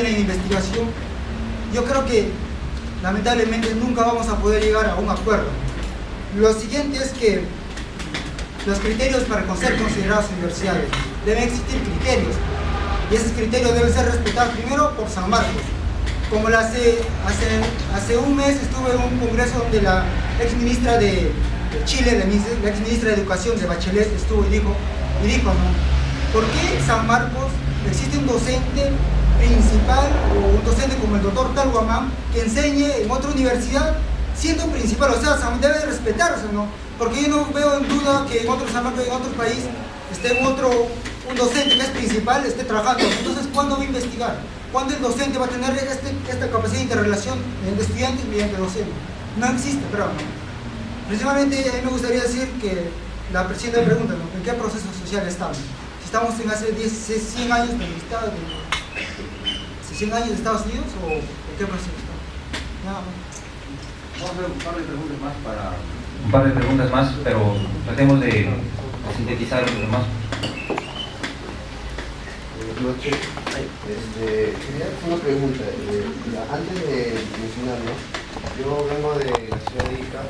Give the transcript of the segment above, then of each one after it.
en investigación, yo creo que lamentablemente nunca vamos a poder llegar a un acuerdo. Lo siguiente es que los criterios para ser consideradas universidades, deben existir criterios, y esos criterios deben ser respetados primero por San Marcos. Como hace un mes estuve en un congreso donde la ex ministra de Chile, la ex ministra de Educación de Bachelet, estuvo y dijo, ¿no? ¿Por qué San Marcos existe un docente principal o un docente como el doctor Talguamán que enseñe en otra universidad siendo principal? O sea, debe respetarse, ¿no? Porque yo no veo en duda que en otro San Marcos, en otro país, esté un docente que es principal, esté trabajando. Entonces, ¿cuándo va a investigar? ¿Cuándo el docente va a tener esta capacidad de interrelación entre estudiantes mediante docente? No existe, pero no. Principalmente, a mí me gustaría decir que la presidenta me pregunta, ¿no? ¿En qué proceso social estamos? Si estamos en hace 100 años del Estado, 100 años de Estados Unidos, o en qué proceso estamos. Nada más. Vamos a hacer un par de preguntas más para... Un par de preguntas más, pero tratemos de sintetizar un poco más. Buenas noches. Quería hacer una pregunta. Antes de mencionarlo, yo vengo de la ciudad de Ica.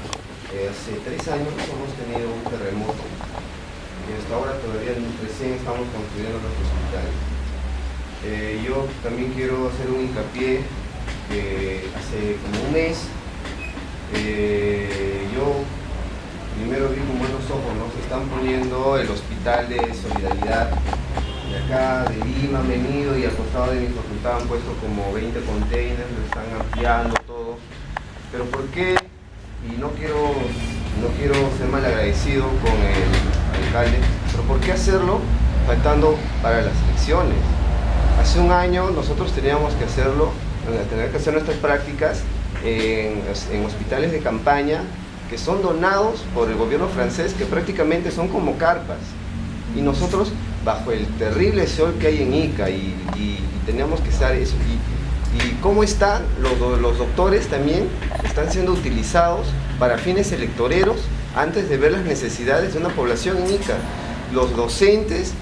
Hace 3 años hemos tenido un terremoto y hasta ahora todavía recién estamos construyendo los hospitales. Yo también quiero hacer un hincapié que hace como un mes yo primero vi con buenos ojos, ¿no? Se están poniendo el hospital de Solidaridad de acá, de Lima, han venido y al costado de mi facultad han puesto como 20 containers, lo están ampliando todo. Pero ¿por qué? Y no quiero ser mal agradecido con el alcalde, pero ¿por qué hacerlo faltando para las elecciones? Hace un año nosotros teníamos que hacerlo, tener que hacer nuestras prácticas en hospitales de campaña que son donados por el gobierno francés, que prácticamente son como carpas, y nosotros bajo el terrible sol que hay en Ica y teníamos que estar eso. Y cómo están los doctores también están siendo utilizados para fines electoreros antes de ver las necesidades de una población en Ica. Los docentes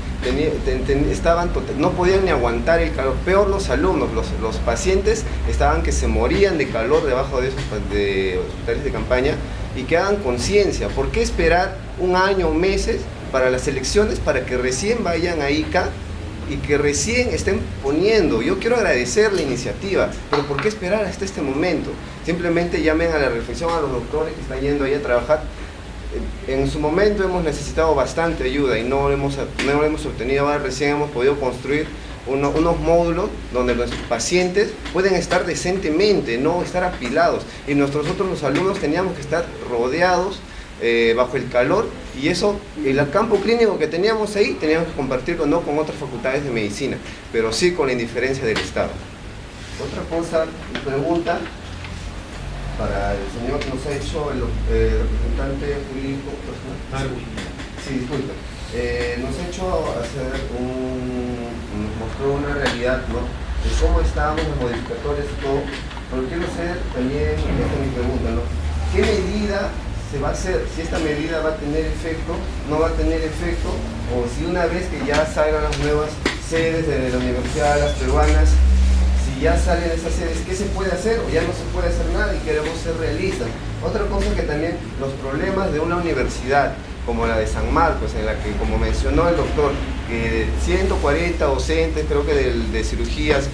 no podían ni aguantar el calor, peor los alumnos, los pacientes estaban que se morían de calor debajo de esos hospitales de campaña. Y que hagan conciencia, ¿por qué esperar un año o meses para las elecciones para que recién vayan a Ica y que recién estén poniendo? Yo quiero agradecer la iniciativa, pero ¿por qué esperar hasta este momento? Simplemente llamen a la reflexión a los doctores que están yendo ahí a trabajar. En su momento hemos necesitado bastante ayuda y no lo hemos obtenido. Ahora recién hemos podido construir unos módulos donde los pacientes pueden estar decentemente, no estar apilados, y nosotros los alumnos teníamos que estar rodeados bajo el calor, y eso, el campo clínico que teníamos ahí, teníamos que compartirlo no con otras facultades de medicina, pero sí con la indiferencia del Estado. Otra cosa, pregunta para el señor que nos ha hecho el representante jurídico personal. Sí, disculpe. Nos ha hecho nos mostró una realidad, ¿no?, de cómo estábamos los modificatorios y todo, pero quiero hacer también, esta es mi pregunta, ¿no?, ¿qué medida se va a hacer? Si esta medida va a tener efecto, no va a tener efecto, o si una vez que ya salgan las nuevas sedes de la Universidad de las Peruanas, si ya salen esas sedes, ¿qué se puede hacer? O ya no se puede hacer nada y queremos ser realistas. Otra cosa que también, los problemas de una universidad como la de San Marcos, en la que, como mencionó el doctor, que 140 docentes, creo que de cirugías,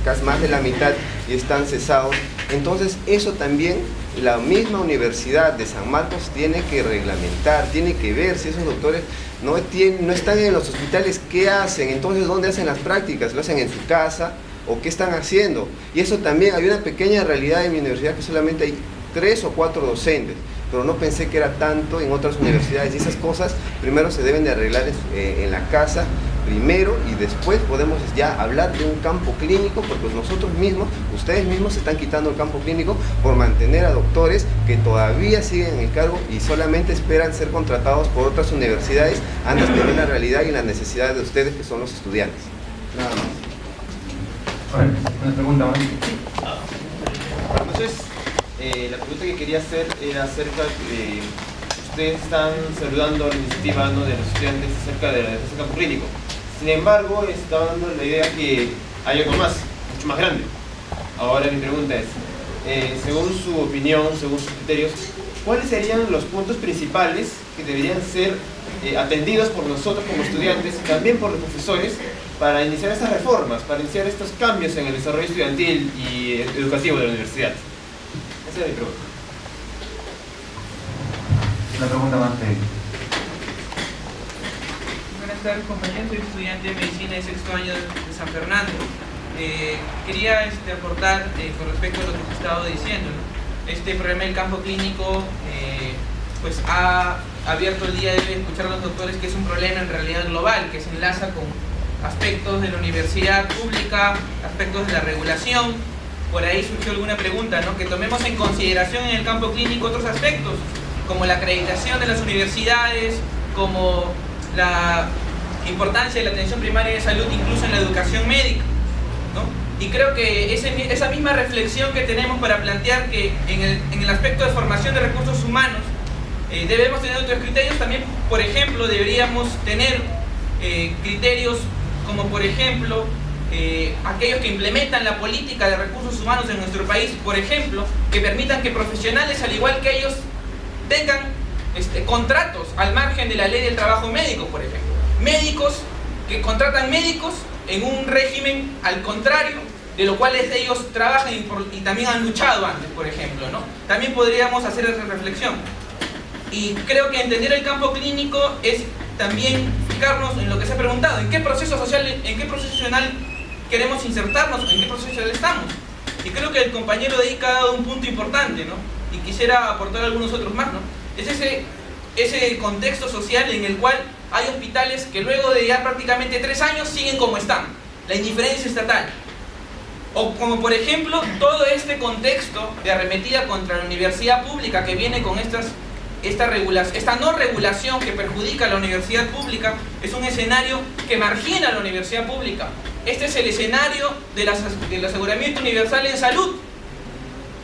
casi más de la mitad, y están cesados. Entonces, eso también la misma Universidad de San Marcos tiene que reglamentar, tiene que ver si esos doctores no están en los hospitales, ¿qué hacen? Entonces, ¿dónde hacen las prácticas? ¿Lo hacen en su casa? ¿O qué están haciendo? Y eso también, hay una pequeña realidad en mi universidad que solamente hay 3 o 4 docentes, pero no pensé que era tanto en otras universidades, y esas cosas primero se deben de arreglar en la casa primero, y después podemos ya hablar de un campo clínico, porque nosotros mismos, ustedes mismos se están quitando el campo clínico por mantener a doctores que todavía siguen en el cargo y solamente esperan ser contratados por otras universidades antes de ver la realidad y las necesidades de ustedes, que son los estudiantes. Nada más. Bueno, una pregunta más. Entonces, la pregunta que quería hacer era acerca de, ustedes están saludando la iniciativa, ¿no?, de los estudiantes acerca del campo clínico. Sin embargo, estaba dando la idea que hay algo más, mucho más grande. Ahora mi pregunta es, según su opinión, según sus criterios, ¿cuáles serían los puntos principales que deberían ser atendidos por nosotros como estudiantes y también por los profesores para iniciar estas reformas, para iniciar estos cambios en el desarrollo estudiantil y educativo de la universidad? Esa es mi pregunta. Una pregunta más de... Buenas tardes, compañeros. Soy estudiante de medicina de sexto año de San Fernando. Quería aportar con respecto a lo que se estaba diciendo, ¿no? Este problema del campo clínico pues ha abierto el día de hoy a escuchar a los doctores que es un problema en realidad global, que se enlaza con aspectos de la universidad pública, aspectos de la regulación. Por ahí surgió alguna pregunta, ¿no? Que tomemos en consideración en el campo clínico otros aspectos, como la acreditación de las universidades, como la importancia de la atención primaria de salud, incluso en la educación médica, ¿no? Y creo que esa misma reflexión que tenemos para plantear que en el aspecto de formación de recursos humanos debemos tener otros criterios, también, por ejemplo, deberíamos tener criterios como, por ejemplo, aquellos que implementan la política de recursos humanos en nuestro país, por ejemplo, que permitan que profesionales, al igual que ellos, tengan contratos al margen de la ley del trabajo médico, por ejemplo. Médicos que contratan médicos en un régimen al contrario de lo cual ellos trabajan y también han luchado antes, por ejemplo, ¿no? También podríamos hacer esa reflexión. Y creo que entender el campo clínico es también fijarnos en lo que se ha preguntado, en qué proceso social, en qué proceso social queremos insertarnos, en qué proceso social estamos. Y creo que el compañero de ahí ha dado un punto importante, ¿no? Y quisiera aportar algunos otros más, ¿no? Es ese contexto social en el cual hay hospitales que luego de ya prácticamente 3 años siguen como están, la indiferencia estatal. O como por ejemplo todo este contexto de arremetida contra la universidad pública que viene con esta no regulación que perjudica a la universidad pública, es un escenario que margina a la universidad pública. Este es el escenario del aseguramiento universal en salud,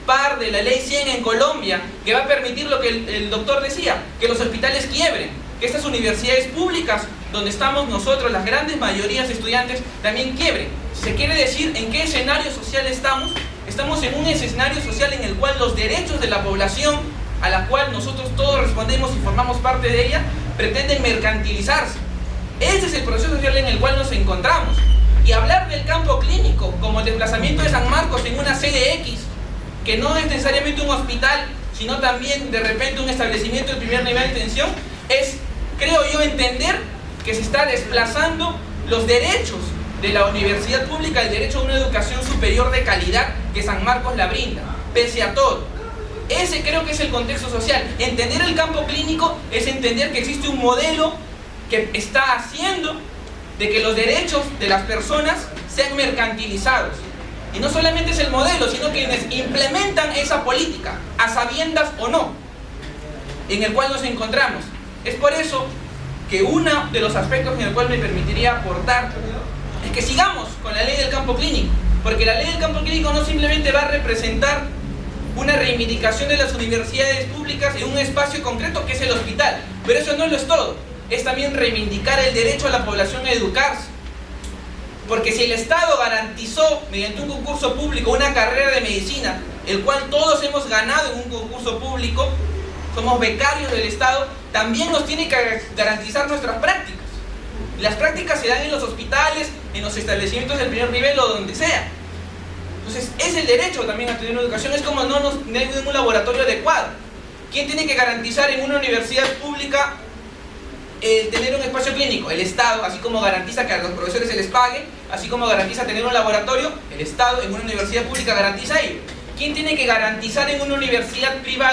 par de la ley 100 en Colombia, que va a permitir lo que el doctor decía, que los hospitales quiebren, que estas universidades públicas, donde estamos nosotros, las grandes mayorías de estudiantes, también quiebren. Se quiere decir en qué escenario social estamos. Estamos en un escenario social en el cual los derechos de la población, a la cual nosotros todos respondemos y formamos parte de ella, pretenden mercantilizarse. Ese es el proceso social en el cual nos encontramos. Y hablar del campo clínico como el desplazamiento de San Marcos en una sede X, que no es necesariamente un hospital, sino también de repente un establecimiento de primer nivel de atención, es, creo yo, entender que se está desplazando los derechos de la universidad pública, el derecho a una educación superior de calidad que San Marcos la brinda, pese a todo. Ese creo que es el contexto social. Entender el campo clínico es entender que existe un modelo que está haciendo de que los derechos de las personas sean mercantilizados. Y no solamente es el modelo, sino quienes implementan esa política, a sabiendas o no, en el cual nos encontramos. Es por eso que uno de los aspectos en el cual me permitiría aportar es que sigamos con la ley del campo clínico, porque la ley del campo clínico no simplemente va a representar una reivindicación de las universidades públicas en un espacio concreto que es el hospital, pero eso no lo es todo, es también reivindicar el derecho a la población a educarse. Porque si el Estado garantizó mediante un concurso público una carrera de medicina, el cual todos hemos ganado en un concurso público, somos becarios del Estado, también nos tiene que garantizar nuestras prácticas. Y las prácticas se dan en los hospitales, en los establecimientos del primer nivel o donde sea. Entonces es el derecho también a tener una educación, es como no hay un laboratorio adecuado. ¿Quién tiene que garantizar en una universidad pública tener un espacio clínico? El Estado, así como garantiza que a los profesores se les pague, así como garantiza tener un laboratorio, el Estado en una universidad pública garantiza ello. ¿Quién tiene que garantizar en una universidad privada